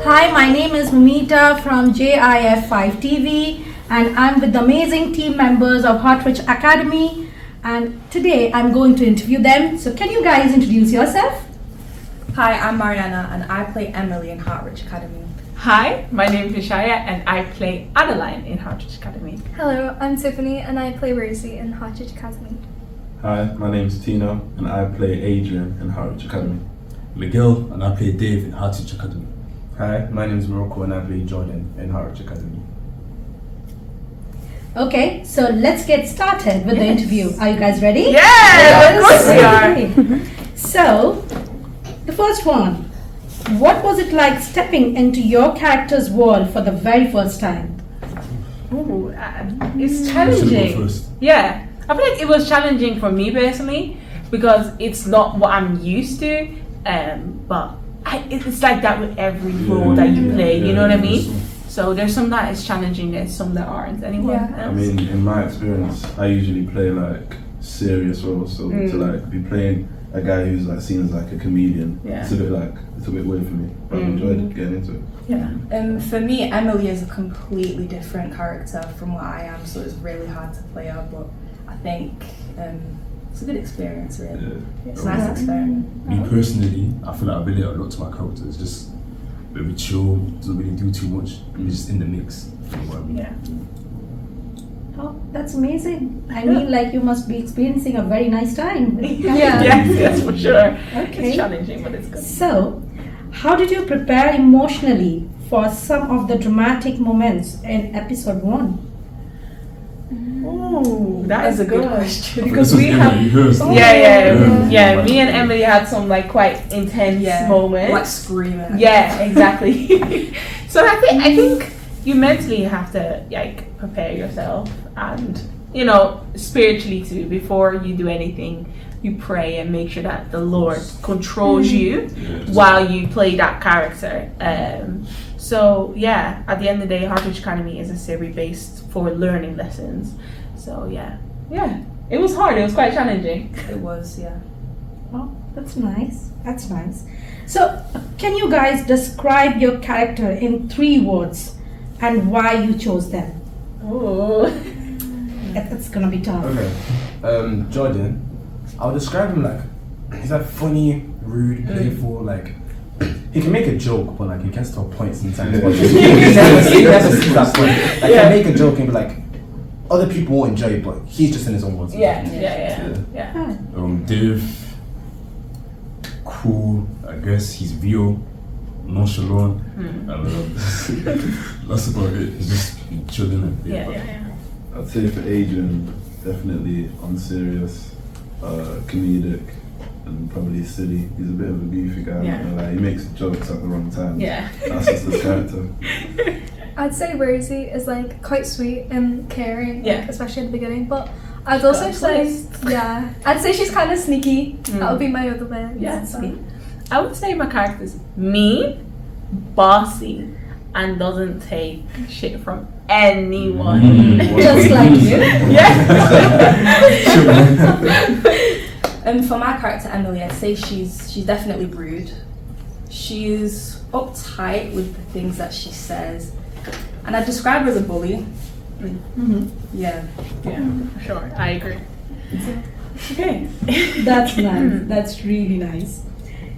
Hi, my name is Mamita from JIF5 TV, and I'm with the amazing team members of Hartrich Academy. And today I'm going to interview them. So, can you guys introduce yourself? Hi, I'm Mariana, and I play Emily in Hartrich Academy. Hi, my name is Shaya, and I play Adeline in Hartrich Academy. Hello, I'm Tiffany, and I play Rosie in Hartrich Academy. Hi, my name's Tino, and I play Adrian in Hartrich Academy. Miguel, and I play Dave in Hartrich Academy. Hi, my name is Morocco, and I play Jordan in Hartrich Academy. Okay, so let's get started with the interview. Are you guys ready? Yes, of course we are. So, the first one. What was it like stepping into your character's world for the very first time? Ooh, it's challenging. Yeah, I feel like it was challenging for me personally because it's not what I'm used to. But it's like that with every role that you play. You know what I mean? So there's some that is challenging, there's some that aren't. Anyone else? I mean, in my experience, I usually play like serious roles. So to like be playing a guy who's like seen as like a comedian, it's a bit weird for me. But I enjoyed getting into it. Yeah. For me, Emily is a completely different character from what I am, so it's really hard to play her. But I think it's a good experience, really. Yeah. It's a nice experiment. Me personally, I feel like I relate a lot to my character. It's just very chill, doesn't really do too much, and just in the mix. You know what I mean? Yeah. Oh, that's amazing. I mean, like you must be experiencing a very nice time. Yes, for sure. Okay. It's challenging, but it's good. So, how did you prepare emotionally for some of the dramatic moments in episode 1? Ooh, that is a good question. Because we have Yeah. Me and Emily had some like quite intense moments. Like screaming. Yeah, exactly. So I think you mentally have to like prepare yourself, and spiritually too. Before you do anything, you pray and make sure that the Lord controls you while you play that character. So yeah, at the end of the day, Hartrich Academy is a series based for learning lessons. So yeah, it was hard. It was quite challenging. It was, yeah. Oh, that's nice. That's nice. So, can you guys describe your character in 3 words and why you chose them? Oh, It's gonna be tough. Okay. Jordan, I'll describe him like he's like funny, rude, playful. Like he can make a joke, but like he gets to a point sometimes. But he never sees that point. Like he can make a joke and be like, other people won't enjoy it, but he's just in his own words. yeah. Dave, cool. I guess he's real, nonchalant, and that's about it. He's just chilling and Yeah. I'd say for Adrian, definitely unserious, comedic, and probably silly. He's a bit of a goofy guy. Yeah. I'm not gonna lie. He makes jokes at the wrong time. Yeah. That's just his character. I'd say Rosie is like quite sweet and caring, like, especially at the beginning. But I'd also say, I'd say she's kind of sneaky. That would be my other way. Yeah, sweet. I would say my character's mean, bossy, and doesn't take shit from anyone. Just like you. And for my character Emily, I'd say she's definitely rude. She's uptight with the things that she says, and I describe her as a bully. Yeah, for sure. I agree. Okay. That's nice. That's really nice.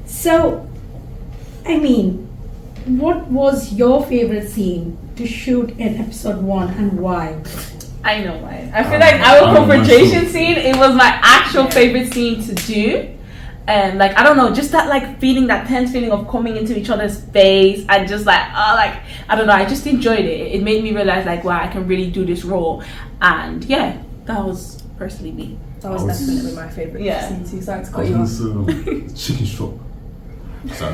So, I mean, what was your favorite scene to shoot in episode 1 and why? I know why. I feel like our confrontation scene, it was my actual favorite scene to do. And like, I don't know, just that like feeling, that tense feeling of coming into each other's face and just like, I don't know, I just enjoyed it. It made me realize like, wow, I can really do this role. And yeah, that was personally me. that was definitely my favorite scene too. Sorry to I cut you off. was chicken shop. So I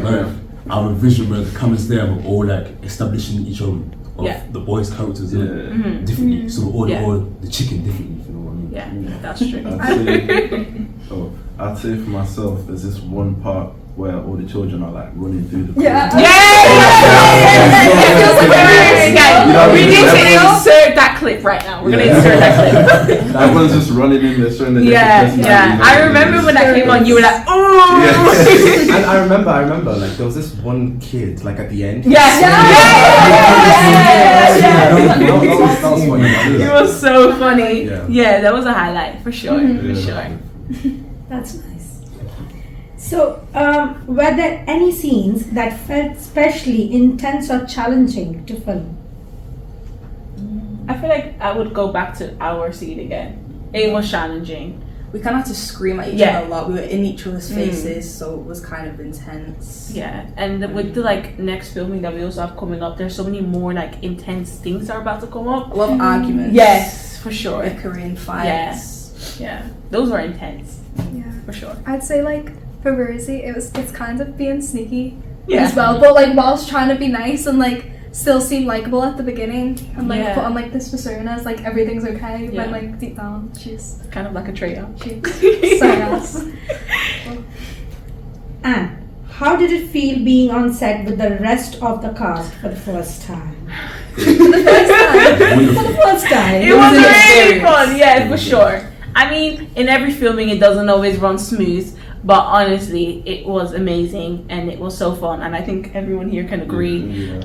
have a vision where the cameras there were all like establishing each other of the boys' characters differently. So all the chicken differently, if you know what I mean. Yeah, that's true. I'd say for myself, there's this one part where all the children are like running through the We need to insert that clip right now. We're gonna insert that clip. Everyone's just running in there showing the Yeah. I remember when that came on, you were like, oh. And I remember, like there was this one kid, like at the end. Yes. That was funny. It was so funny. Yeah. That was a highlight for sure. For sure. That's nice. So, were there any scenes that felt especially intense or challenging to film? I feel like I would go back to our scene again. It was challenging. We kind of had to scream at each other a lot. We were in each other's faces, so it was kind of intense. Yeah, and with the like next filming that we also have coming up, there's so many more like intense things that are about to come up. A lot of arguments. Yes, for sure. Korean fights. Yeah, those were intense. Yeah. For sure. I'd say like for Rosie, it's kind of being sneaky Yeah. as well, but like whilst trying to be nice and like still seem likable at the beginning and like put on like this persona as like everything's okay, but like deep down she's kind of like a trio. She's so nice. And how did it feel being on set with the rest of the cast for the first time? For the first time. It was really fun, yeah, for sure. I mean, in every filming it doesn't always run smooth, but honestly it was amazing and it was so fun, and I think everyone here can agree.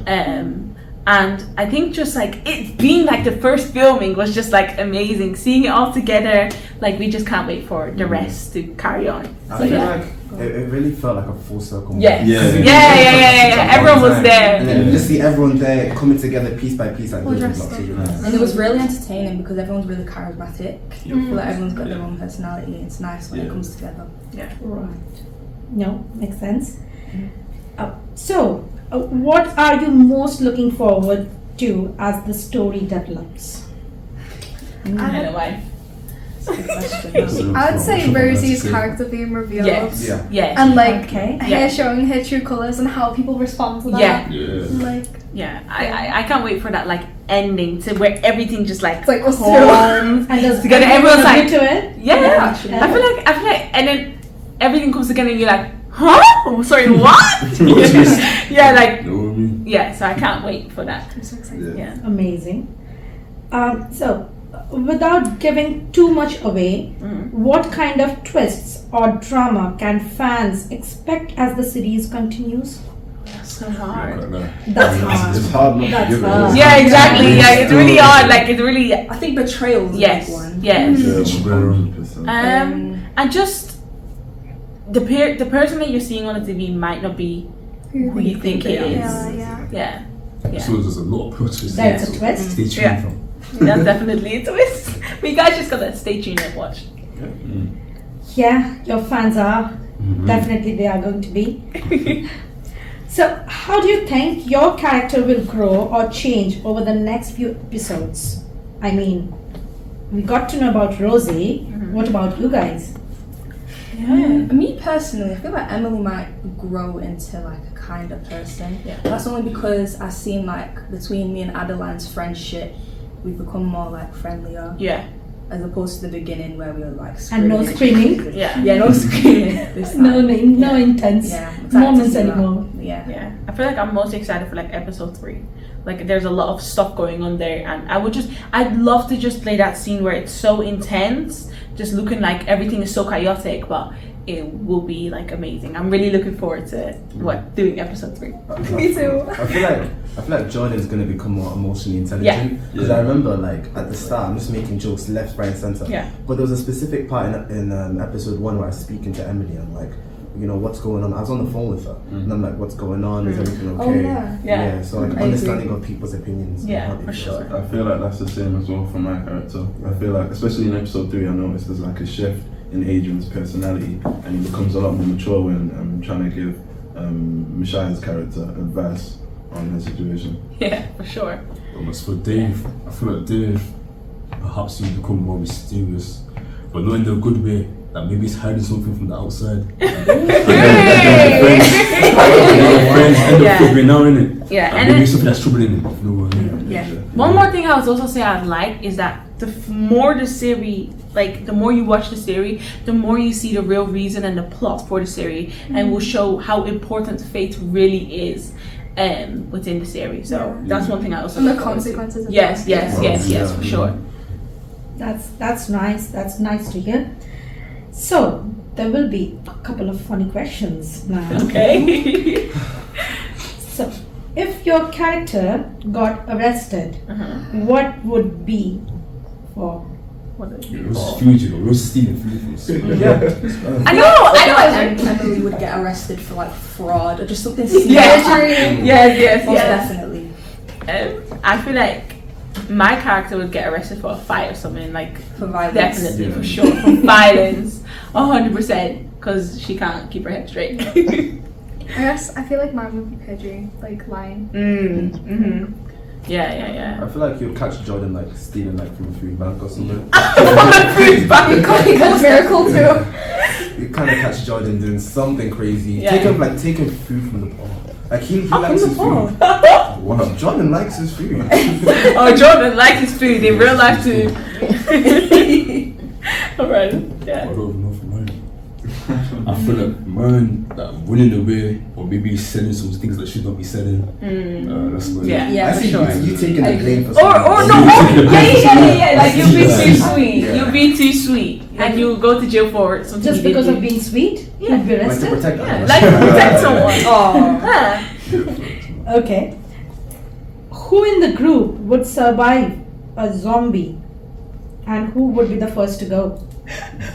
And I think just like it being like the first filming was just like amazing, seeing it all together. Like we just can't wait for the rest to carry on. I feel like it really felt like a full circle. Yeah. Yeah. Everyone was there. And then you just see everyone there coming together piece by piece, like and it was really entertaining because everyone's really charismatic. I feel like everyone's got their own personality. It's nice when it comes together. Yeah. Right. No, makes sense. So, what are you most looking forward to as the story develops? I know why. I would say Rosie's character being revealed. Yes. And like her showing her true colours and how people respond to that. I can't wait for that like ending to where everything just like was comes together. Everyone's like to it. I feel like and then everything comes together and you're like, huh? Oh, sorry, what? So I can't wait for that. I'm so excited. Amazing. So, without giving too much away, what kind of twists or drama can fans expect as the series continues? That's so hard. That's hard. It's hard not to give it. Yeah, exactly. Yeah, it's really hard. Like it's really. I think betrayal is a big one. Yes. 100%. And just the person that you're seeing on the TV might not be who you think it is. Yeah. So there's a lot of plot twists. That's a twist. Stay tuned from. That's definitely a twist. But you guys just gotta stay tuned and watch. Yeah, your fans are. Definitely they are going to be. So, how do you think your character will grow or change over the next few episodes? I mean, we got to know about Rosie. What about you guys? Me personally, I feel like Emily might grow into like a kinder person. That's only because I've seen like between me and Adeline's friendship, we've become more like friendlier. As opposed to the beginning where we were like screaming. And no screaming. No screaming. No intense moments anymore. Yeah. I feel like I'm most excited for like episode 3. Like there's a lot of stuff going on there, and I'd love to just play that scene where it's so intense, just looking like everything is so chaotic, but it will be like amazing. I'm really looking forward to doing episode 3. Me too. I feel like Jordan's gonna become more emotionally intelligent. Because I remember like at the start I'm just making jokes left, right, and center. But there was a specific part in episode 1 where I was speaking to Emily and like, you know, what's going on. I was on the phone with her and I'm like, what's going on? Is everything okay? So like understanding of people's opinions. For sure. I feel like that's the same as well for my character. I feel like, especially in episode 3, I noticed there's like a shift in Adrian's personality, and he becomes a lot more mature when I'm trying to give Misha's character advice on her situation. Yeah, for sure. Almost for Dave, I feel like Dave, perhaps he's become more mysterious, but not in the good way. Like maybe he's hiding something from the outside. Friends end up figuring out, innit? And maybe something that's troubling him. One more thing I would also say I'd like is that the more the series, like the more you watch the series, the more you see the real reason and the plot for the series, and will show how important faith really is within the series. So that's one thing I also and the consequences of yes, for sure. That's nice. That's nice to hear. So there will be a couple of funny questions now. Okay. So, if your character got arrested, what would be for? It was food, you know. We were stealing food from school. I know. Emily would get arrested for like fraud or just something silly. Yes. Most definitely. I feel like my character would get arrested for a fight or something, like For violence. definitely for sure, for violence, 100%, because she can't keep her head straight. I guess I feel like mine would be perjury, like lying. Yeah. I feel like you'll catch Jordan like stealing like from a food bank or something. From the food bank. That's a miracle too. You kind of catch Jordan doing something crazy. Yeah. Taking food from the bar. Like he From likes the his bar? food. Wow, Jordan likes his food. Oh, Jordan likes his food in real life too. Alright, I yeah. don't know for mine. I feel like mine, that I'm running away or maybe selling some things that should not be selling. That's what Yeah. Yeah, I for see sure. you taking the blame for Or something. no, yeah. Like you'll be too Yeah. sweet. Yeah. You'll be too sweet, and you go to jail for something Just you didn't because do. of being sweet, Yeah. you'd be Like to arrested. protect Yeah, others. like protect someone. Oh. Yeah. Okay. Who in the group would survive a zombie, and who would be the first to go?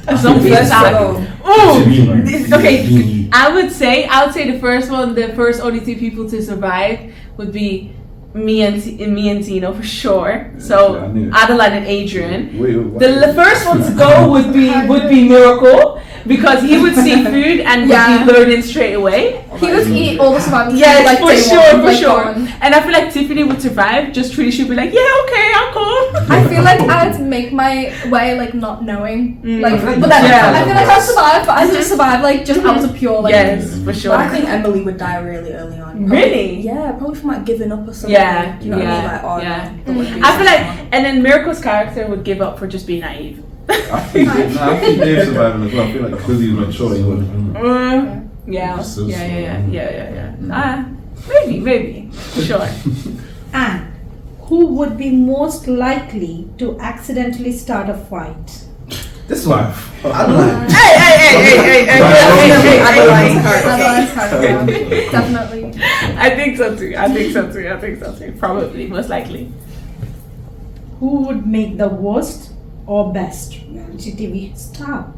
A zombie First attack. go. Oh, Me. okay. Me. I would say the first one, the first only two people to survive would be me and Tino for sure. So Yeah, I knew it. Adeline and Adrian. Wait, what? The first one to go would be Miracle, because he would see food and Yeah. would be learning straight away. He would eat all the survival Yes, food, like for day sure, one, for like, sure. gone. And I feel like Tiffany would survive. Just truly, she'd be like, yeah, okay, I'll go. I feel like I'd make my way like not knowing, like, I feel like but then Yeah. I feel like I'd survive, but I'd just survive like just out of pure like. Yes, for sure. But I think Emily would die really early on. Really? Yeah, probably from like giving up or something. Yeah, Do you know what I mean? yeah, Like, oh, yeah. no, that would be I feel like, someone. and then Miracle's character would give up for just being naive. I think Dave's surviving as well. I feel like because he's mature, he would. Yeah. So Yeah. Maybe, for sure. And who would be most likely to accidentally start a fight? This one. Adeline. Hey. Adeline's character, definitely. I think so too. Probably, most likely. Who would make the worst or best reality TV star?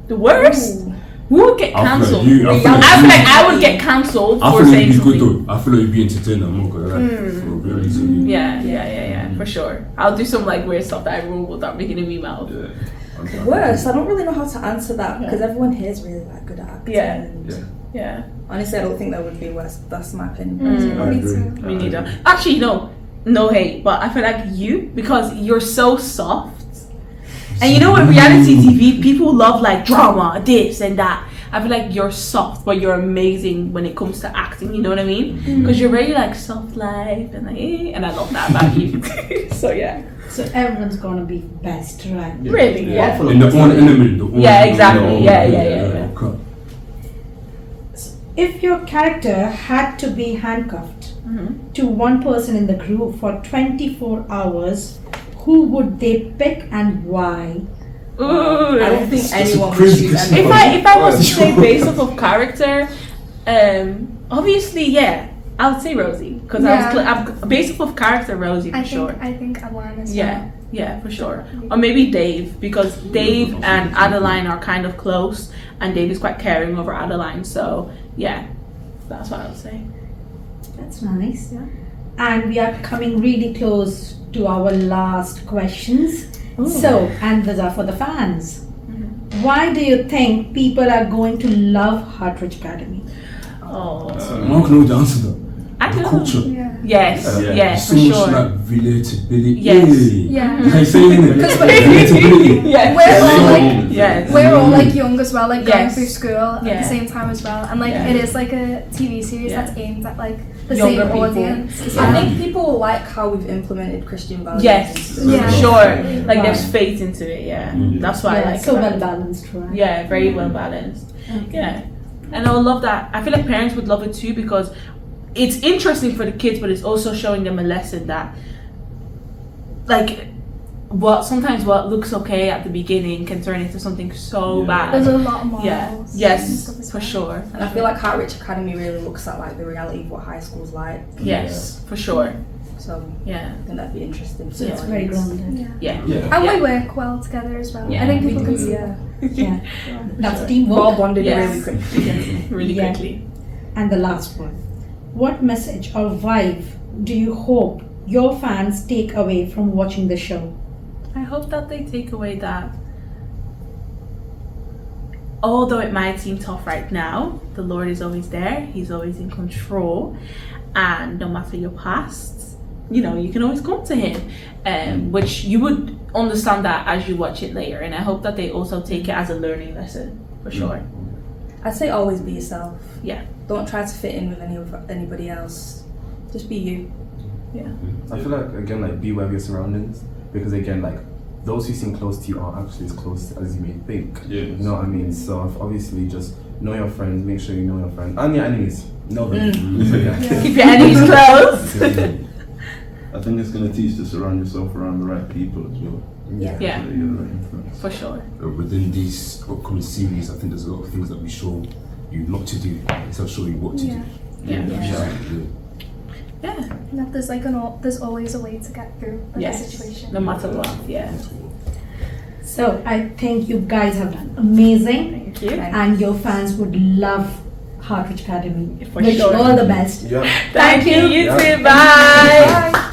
The worst? Who would get I feel like cancelled? you- I I feel feel like like I would get cancelled I for feel like saying it'd be good something. though. I feel like you'd be entertained. I'm not gonna lie. For reality TV. Yeah, for sure. I'll do some like weird stuff that everyone will start making a meme out of. Yeah. Worse, I don't really know how to answer that because everyone here is really like good at acting. Yeah. and Yeah. Honestly, I don't think that would be worse. That's my opinion. Mm. I Me agree. too. Me neither. Actually, no hate, but I feel like you, because you're so soft. And you know, with reality TV, people love like drama, this and that. I feel like you're soft, but you're amazing when it comes to acting. You know what I mean? Because you're very like soft life and like, and I love that about you. So yeah, So everyone's gonna be best, right? really, yeah. In the own element. Yeah, exactly. Yeah. Okay. If your character had to be handcuffed to one person in the group for 24 hours, who would they pick and why? Ooh. I don't think anyone would crazy choose question. Emily. If I was to say based off of character, obviously I would say Rosie, because I'm based off of character, Rosie for sure. I think Adeline as Yeah, for sure. Or maybe Dave, because Dave and Adeline are kind of close, and Dave is quite caring over Adeline. So yeah, that's what I would say. That's nice. And we are coming really close to our last questions. So, and those are for the fans. Why do you think people are going to love Hartrich Academy? Oh, I'm not gonna know the answer though. I The know. culture. Yeah. Yes, Yeah. yes, So for much sure. like relatability. Yes. Yeah. Like saying it. Relatability. Yes. We're all like Yes. we're all like young as well, like going Yes. through school at Yeah. the same time as well, and like Yeah. it is like a TV series Yeah. that's aimed at like the Younger same people. audience. I think people will like how we've implemented Christian values. Yes, into Yeah. for sure. Like Right. there's faith into it. Yeah, that's why I like so it. well balanced, right? Yeah, very well balanced. Yeah, and I would love that. I feel like parents would love it too, because it's interesting for the kids, but it's also showing them a lesson that, like, sometimes what looks okay at the beginning can turn into something so bad. There's a lot of morals. Yeah. and Yes, stuff as for well. sure. And I feel like Hartrich Academy really looks at like the reality of what high school's like. Yes, for sure. So Yeah. I think that'd be interesting. So it's very grounded. Yeah. Yeah. And Yeah. we work well together as well. Yeah. I think people can see Yeah. Yeah, that's We're all teamwork. bonded Yes. really quick. Really Yeah. quickly. And the last one. What message or vibe do you hope your fans take away from watching the show? I hope that they take away that although it might seem tough right now, the Lord is always there. He's always in control. And no matter your past, you know, you can always come to him. Which you would understand that as you watch it later. And I hope that they also take it as a learning lesson, for sure. I'd say always be yourself. Yeah. Don't try to fit in with anybody else. Just be you. I feel like, again, like, be aware of your surroundings, because again, like, those who seem close to you aren't actually as close as you may think. Yeah. You know what I mean? So obviously just know your friends, make sure you know your friends, and your enemies. Know them. So, yeah. Keep your enemies close. I think it's going to teach to surround yourself around the right people as well. Yeah. Yeah. So that you're the right influence. For sure. Within these upcoming series, I think there's a lot of things that we show you not to do instead of showing you what to Yeah. do. Yeah. Yeah. And that there's like there's always a way to get through a Yes. situation. No matter what. Yeah. So I think you guys have done amazing, Thank you. and your fans would love Hartrich Academy. For Wish you sure. all the best. Yeah. Thank you. You Yeah. too. Bye. Bye.